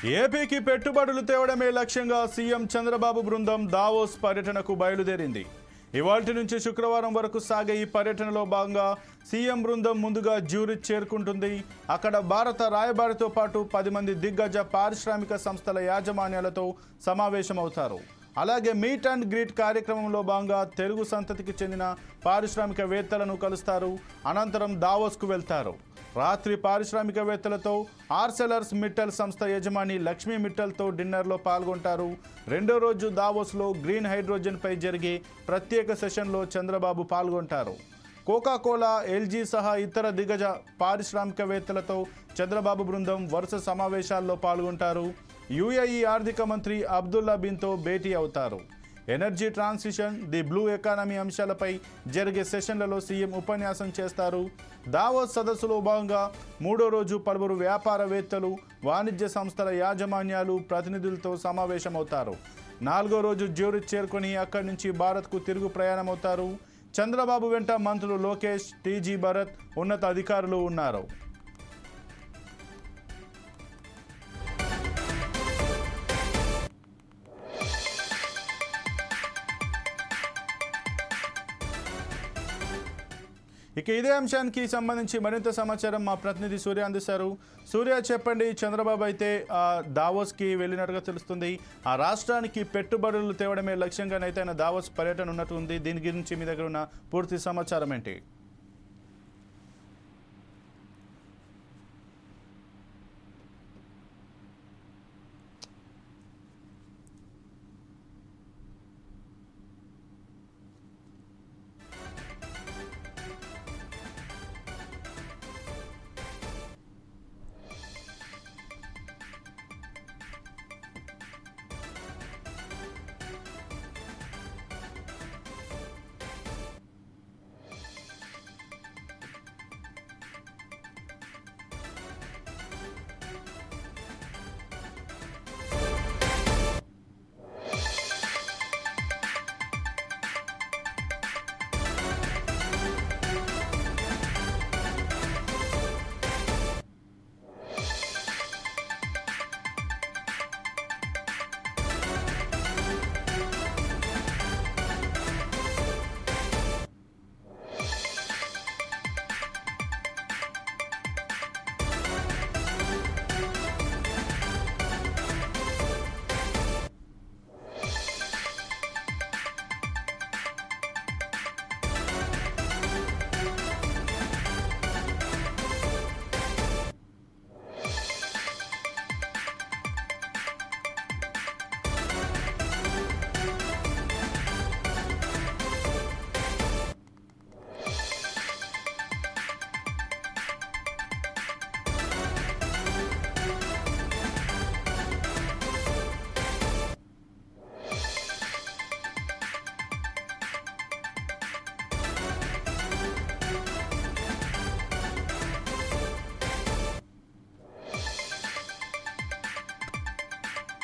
ఏపీకి పెట్టుబడులు తేవడమే లక్ష్యంగా సీఎం చంద్రబాబు బృందం దావోస్ పర్యటనకు బయలుదేరింది. ఇవాల్టి నుంచి శుక్రవారం వరకు సాగే ఈ పర్యటనలో భాగంగా సీఎం బృందం ముందుగా జ్యూరిచ్ చేరుకుంటుంది. అక్కడ భారత రాయబారితో పాటు 10 మంది దిగ్గజ పారిశ్రామిక సంస్థల యాజమాన్యాలతో సమావేశమవుతారు. అలాగే మీట్ అండ్ గ్రీట్ కార్యక్రమంలో భాగంగా తెలుగు సంతతికి చెందిన పారిశ్రామికవేత్తలను కలుస్తారు. అనంతరం దావోస్కు వెళ్తారు. రాత్రి పారిశ్రామికవేత్తలతో ఆర్సెలర్స్ మిట్టల్ సంస్థ యజమాని లక్ష్మీ మిట్టల్తో డిన్నర్లో పాల్గొంటారు. రెండో రోజు దావోస్లో గ్రీన్ హైడ్రోజన్పై జరిగే ప్రత్యేక సెషన్లో చంద్రబాబు పాల్గొంటారు. కోకాకోలా, ఎల్జీ సహా ఇతర దిగ్గజ పారిశ్రామికవేత్తలతో చంద్రబాబు బృందం వరుస సమావేశాల్లో పాల్గొంటారు. యుఏఈ ఆర్థిక మంత్రి అబ్దుల్లా బిన్తో భేటీ అవుతారు. Energy transition, the blue economy అంశాలపై జరిగే సెషన్లలో సీఎం ఉపన్యాసం చేస్తారు. దావోస్ సదస్సులో భాగంగా మూడో రోజు పలువురు వ్యాపారవేత్తలు, వాణిజ్య సంస్థల యాజమాన్యాలు, ప్రతినిధులతో సమావేశమవుతారు. నాలుగో రోజు జ్యూరిచ్ చేరుకొని అక్కడి నుంచి భారత్కు తిరుగు ప్రయాణమవుతారు. చంద్రబాబు వెంట మంత్రులు లోకేష్, టీజీ భరత్, ఉన్నత అధికారులు ఉన్నారు. ఇక ఇదే అంశానికి సంబంధించి మరింత సమాచారం మా ప్రతినిధి సూర్య అందిస్తారు. సూర్య, చెప్పండి. చంద్రబాబు అయితే దావోస్కి వెళ్ళినట్టుగా తెలుస్తుంది. ఆ రాష్ట్రానికి పెట్టుబడులు తేవడమే లక్ష్యంగానైతే ఆయన దావోస్ పర్యటన ఉన్నట్టు ఉంది. దీని గురించి మీ దగ్గర ఉన్న పూర్తి సమాచారం ఏంటి?